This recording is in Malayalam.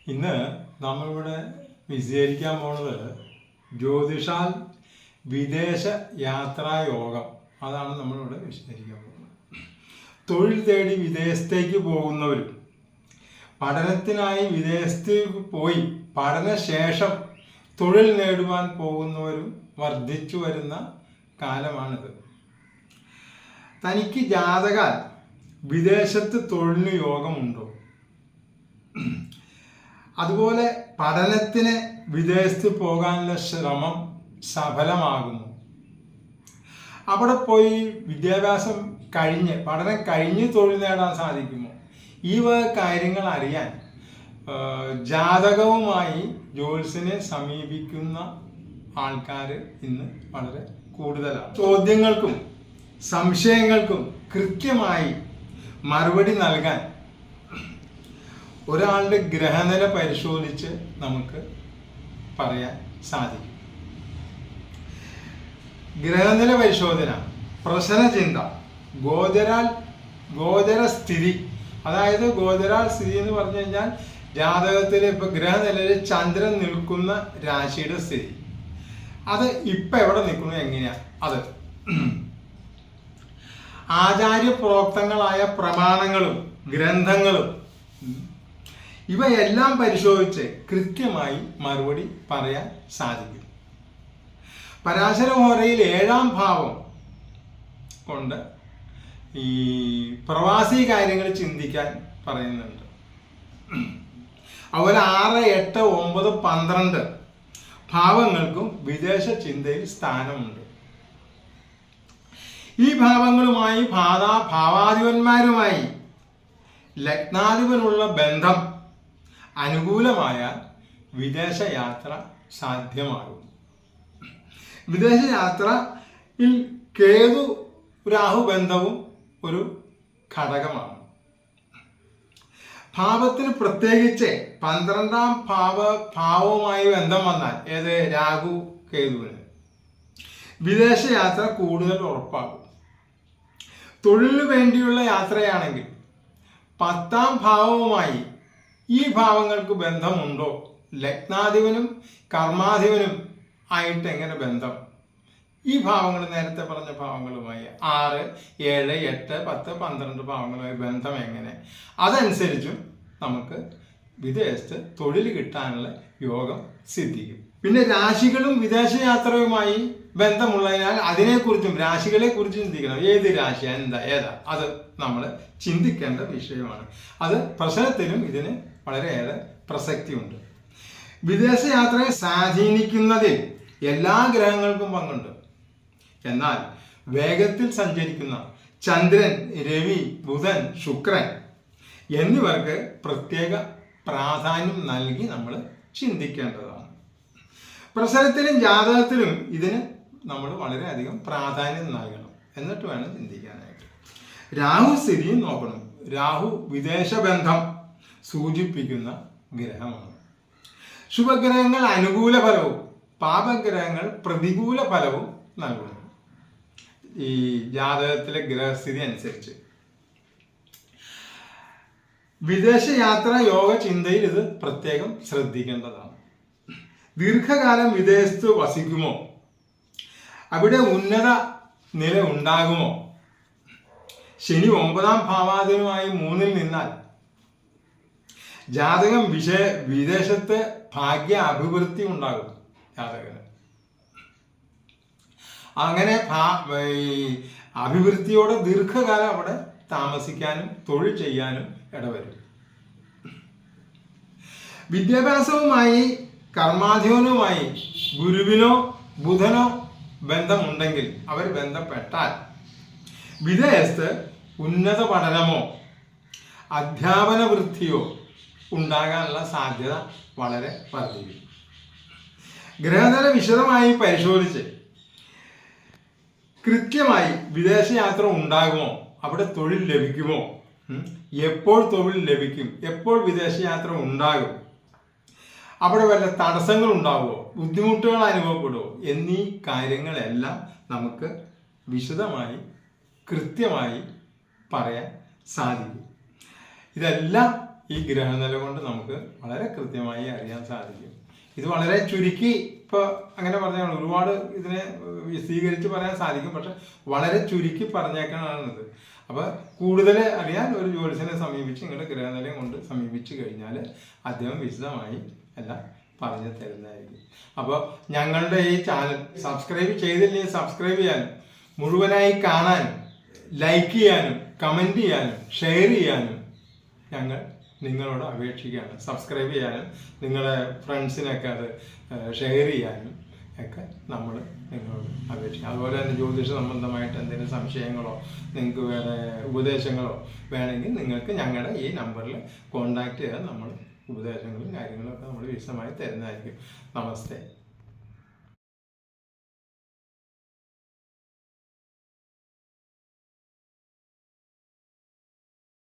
ഇന്ന് നമ്മളിവിടെ വിശദീകരിക്കാൻ പോണത് ജ്യോതിഷാൽ വിദേശ യാത്രായോഗം. അതാണ് നമ്മളിവിടെ വിശദീകരിക്കാൻ പോകുന്നത്. തൊഴിൽ തേടി വിദേശത്തേക്ക് പോകുന്നവരും പഠനത്തിനായി വിദേശത്തേക്ക് പോയി പഠനശേഷം തൊഴിൽ നേടുവാൻ പോകുന്നവരും വർദ്ധിച്ചു വരുന്ന കാലമാണിത്. തനിക്ക് ജാതകാൽ വിദേശത്ത് തൊഴിലിന് യോഗമുണ്ടോ? അതുപോലെ പഠനത്തിന് വിദേശത്ത് പോകാനുള്ള ശ്രമം സഫലമാകുന്നു. അവിടെ പോയി വിദ്യാഭ്യാസം പഠനം കഴിഞ്ഞ് തൊഴിൽ നേടാൻ സാധിക്കുമോ? ഈ വക കാര്യങ്ങൾ അറിയാൻ ജാതകവുമായി ജ്യോത്സ്യനെ സമീപിക്കുന്ന ആൾക്കാർ ഇന്ന് വളരെ കൂടുതലാണ്. ചോദ്യങ്ങൾക്കും സംശയങ്ങൾക്കും കൃത്യമായി മറുപടി നൽകാൻ ഒരാളുടെ ഗ്രഹനില പരിശോധിച്ച് നമുക്ക് പറയാൻ സാധിക്കും. ഗ്രഹനില പരിശോധന, പ്രശ്നചിന്ത, ഗോചരസ്ഥിതി, അതായത് ഗോചരാൽ സ്ഥിതി എന്ന് പറഞ്ഞു കഴിഞ്ഞാൽ ജാതകത്തിൽ ഇപ്പൊ ഗ്രഹനിലയിൽ ചന്ദ്രൻ നിൽക്കുന്ന രാശിയുടെ സ്ഥിതി, അത് ഇപ്പൊ എവിടെ നിൽക്കുന്നു, എങ്ങനെയാ അത്, ആചാര്യപ്രോക്തങ്ങളായ പ്രമാണങ്ങളും ഗ്രന്ഥങ്ങളും ഇവയെല്ലാം പരിശോധിച്ച് കൃത്യമായി മറുപടി പറയാൻ സാധിക്കും. പരാശരഹോരയിൽ 7-ാം ഭാവം കൊണ്ട് ഈ പ്രവാസി കാര്യങ്ങൾ ചിന്തിക്കാൻ പറയുന്നുണ്ട്. അതുപോലെ 6, 8, 9, 12 ഭാവങ്ങൾക്കും വിദേശ ചിന്തയിൽ സ്ഥാനമുണ്ട്. ഈ ഭാവങ്ങളുമായി ഭാവാധിപന്മാരുമായി ലഗ്നാധിപനുള്ള ബന്ധം അനുകൂലമായാൽ വിദേശയാത്ര സാധ്യമാകും. വിദേശയാത്രയിൽ കേതു രാഹു ബന്ധവും ഒരു ഘടകമാണ്. ഭാവത്തിന് പ്രത്യേകിച്ച് 12-ാം ഭാവവുമായി ബന്ധം വന്നാൽ, ഏത്, രാഹു കേതുവിന്, വിദേശയാത്ര കൂടുതൽ ഉറപ്പാകും. തൊഴിലിനു വേണ്ടിയുള്ള യാത്രയാണെങ്കിൽ 10-ാം ഭാവവുമായി ഈ ഭാവങ്ങൾക്ക് ബന്ധമുണ്ടോ? ലഗ്നാധിപനും കർമാധിപനും ആയിട്ട് എങ്ങനെ ബന്ധം? ഈ ഭാവങ്ങൾ നേരത്തെ പറഞ്ഞ ഭാവങ്ങളുമായി 6, 7, 8, 10, 12 ഭാവങ്ങളുമായി ബന്ധം എങ്ങനെ? അതനുസരിച്ചും നമുക്ക് വിദേശത്ത് തൊഴിൽ കിട്ടാനുള്ള യോഗം സിദ്ധിക്കും. പിന്നെ രാശികളും വിദേശയാത്രയുമായി ബന്ധമുള്ളതിനാൽ അതിനെക്കുറിച്ചും രാശികളെ കുറിച്ച് ചിന്തിക്കണം. ഏത് രാശി, ഏതാ, അത് നമ്മൾ ചിന്തിക്കേണ്ട വിഷയമാണ്. അത് പ്രശ്നത്തിനും ഇതിന് വളരെയേറെ പ്രസക്തിയുണ്ട്. വിദേശയാത്രയെ സ്വാധീനിക്കുന്നതിൽ എല്ലാ ഗ്രഹങ്ങൾക്കും പങ്കുണ്ട്. എന്നാൽ വേഗത്തിൽ സഞ്ചരിക്കുന്ന ചന്ദ്രൻ, രവി, ബുധൻ, ശുക്രൻ എന്നിവർക്ക് പ്രത്യേക പ്രാധാന്യം നൽകി നമ്മൾ ചിന്തിക്കേണ്ടതാണ്. പ്രശ്നത്തിലും ജാതകത്തിലും ഇതിന് നമ്മൾ വളരെയധികം പ്രാധാന്യം നൽകണം. എന്നിട്ട് വേണം ചിന്തിക്കാനായിട്ട്. രാഹു സ്ഥിതിയും നോക്കണം. രാഹു വിദേശ ബന്ധം സൂചിപ്പിക്കുന്ന ഗ്രഹമാണ്. ശുഭഗ്രഹങ്ങൾ അനുകൂല ഫലവും പാപഗ്രഹങ്ങൾ പ്രതികൂല ഫലവും നൽകുന്നു ഈ ജാതകത്തിലെ ഗ്രഹസ്ഥിതി അനുസരിച്ച്. വിദേശയാത്ര യോഗ ചിന്തയിൽ ഇത് പ്രത്യേകം ശ്രദ്ധിക്കേണ്ടതാണ്. ദീർഘകാലം വിദേശത്ത് വസിക്കുമോ? അവിടെ ഉന്നത നില ഉണ്ടാകുമോ? ശനി 9-ാം ഭാവാധിപനുമായി 3-ൽ നിന്നാൽ ജാതകം വിദേശത്ത് ഭാഗ്യ അഭിവൃദ്ധി ഉണ്ടാകും ജാതകന്. അങ്ങനെ അഭിവൃദ്ധിയോടെ ദീർഘകാലം അവിടെ താമസിക്കാനും തൊഴിൽ ചെയ്യാനും ഇടവരും. വിദ്യാഭ്യാസവുമായി കർമാധിപനുമായി ഗുരുവിനോ ബുധനോ ബന്ധമുണ്ടെങ്കിൽ അവർ ബന്ധപ്പെട്ടാൽ വിദേശത്ത് ഉന്നത പഠനമോ അധ്യാപന വൃത്തിയോ ഉണ്ടാകാനുള്ള സാധ്യത വളരെ വർദ്ധിക്കും. ഗ്രഹനില വിശദമായി പരിശോധിച്ച് കൃത്യമായി വിദേശയാത്ര ഉണ്ടാകുമോ, അവിടെ തൊഴിൽ ലഭിക്കുമോ, എപ്പോൾ തൊഴിൽ ലഭിക്കും, എപ്പോൾ വിദേശയാത്ര ഉണ്ടാകും, അവിടെ വല്ല തടസ്സങ്ങൾ ഉണ്ടാവുമോ, ബുദ്ധിമുട്ടുകൾ അനുഭവപ്പെടുമോ എന്നീ കാര്യങ്ങളെല്ലാം നമുക്ക് വിശദമായി കൃത്യമായി പറയാൻ സാധിക്കും. ഇതെല്ലാം ഈ ഗ്രഹനില കൊണ്ട് നമുക്ക് വളരെ കൃത്യമായി അറിയാൻ സാധിക്കും. ഇത് വളരെ ചുരുക്കി ഇപ്പോൾ അങ്ങനെ പറഞ്ഞാൽ ഒരുപാട് ഇതിനെ വിശദീകരിച്ച് പറയാൻ സാധിക്കും, പക്ഷെ വളരെ ചുരുക്കി പറഞ്ഞേക്കാനാണിത്. അപ്പോൾ കൂടുതൽ അറിയാൻ ഒരു ജ്യോത്സ്യനെ സമീപിച്ച് നിങ്ങളുടെ ഗ്രഹനിലയം കൊണ്ട് സമീപിച്ച് കഴിഞ്ഞാൽ അദ്ദേഹം വിശദമായി എല്ലാം പറഞ്ഞു തരുന്നതായിരിക്കും. അപ്പോൾ ഞങ്ങളുടെ ഈ ചാനൽ സബ്സ്ക്രൈബ് ചെയ്തില്ലെങ്കിൽ സബ്സ്ക്രൈബ് ചെയ്യാനും, മുഴുവനായി കാണാനും, ലൈക്ക് ചെയ്യാനും, കമൻറ്റ് ചെയ്യാനും, ഷെയർ ചെയ്യാനും ഞങ്ങൾ നിങ്ങളോട് അപേക്ഷിക്കുകയാണ്. സബ്സ്ക്രൈബ് ചെയ്യാനും നിങ്ങളുടെ ഫ്രണ്ട്സിനൊക്കെ അത് ഷെയർ ചെയ്യാനും ഒക്കെ നമ്മൾ നിങ്ങളോട് അപേക്ഷിക്കാം. അതുപോലെ തന്നെ ജ്യോതിഷ സംബന്ധമായിട്ട് എന്തെങ്കിലും സംശയങ്ങളോ നിങ്ങൾക്ക് വേറെ ഉപദേശങ്ങളോ വേണമെങ്കിൽ നിങ്ങൾക്ക് ഞങ്ങളുടെ ഈ നമ്പറിൽ കോൺടാക്റ്റ് ചെയ്താൽ നമ്മൾ ഉപദേശങ്ങളും കാര്യങ്ങളും ഒക്കെ നമ്മൾ വിശദമായി തരുന്നതായിരിക്കും. നമസ്തേ.